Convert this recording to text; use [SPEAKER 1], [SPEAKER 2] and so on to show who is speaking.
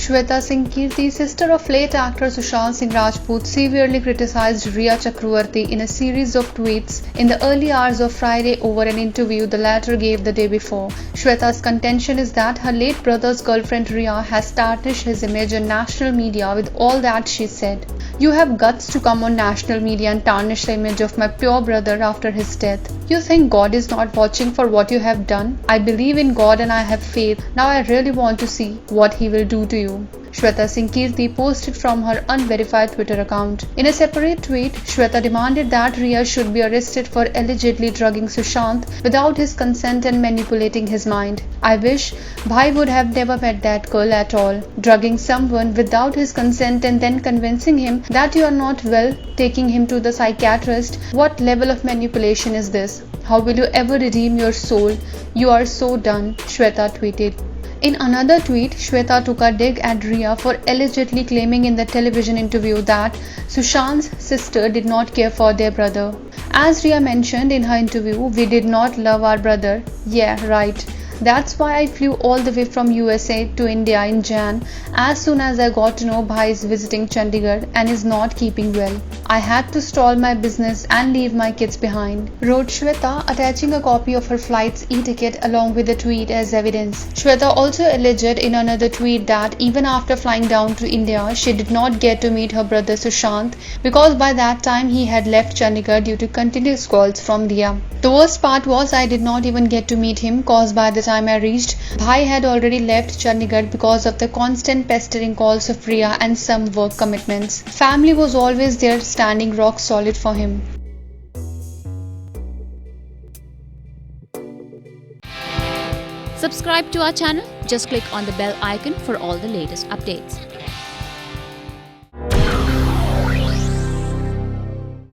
[SPEAKER 1] Shweta Singh Kirti, sister of late actor Sushant Singh Rajput, severely criticized Rhea Chakravarti in a series of tweets in the early hours of Friday over an interview the latter gave the day before. Shweta's contention is that her late brother's girlfriend Rhea has tarnished his image in national media with all that she said. "You have guts to come on national media and tarnish the image of my pure brother after his death. You think God is not watching for what you have done? I believe in God and I have faith. Now I really want to see what He will do to you." Shweta Singh Kirti posted from her unverified Twitter account. In a separate tweet, Shweta demanded that Rhea should be arrested for allegedly drugging Sushant without his consent and manipulating his mind. "I wish Bhai would have never met that girl at all. Drugging someone without his consent and then convincing him that you are not well, taking him to the psychiatrist. What level of manipulation is this? How will you ever redeem your soul? You are so done," Shweta tweeted. In another tweet, Shweta took a dig at Rhea for allegedly claiming in the television interview that Sushant's sister did not care for their brother. As Rhea mentioned in her interview, "We did not love our brother." Yeah, right. "That's why I flew all the way from USA to India in Jan as soon as I got to know Bhai is visiting Chandigarh and is not keeping well. I had to stall my business and leave my kids behind," wrote Shweta, attaching a copy of her flight's e-ticket along with the tweet as evidence. Shweta also alleged in another tweet that even after flying down to India, she did not get to meet her brother Sushant because by that time he had left Chandigarh due to continuous calls from Rhea. "The worst part was I did not even get to meet him cause by the time I reached, Bhai had already left Chandigarh because of the constant pestering calls of Rhea and some work commitments. Family was always there standing rock solid for him."
[SPEAKER 2] Subscribe to our channel. Just click on the bell icon for all the latest updates.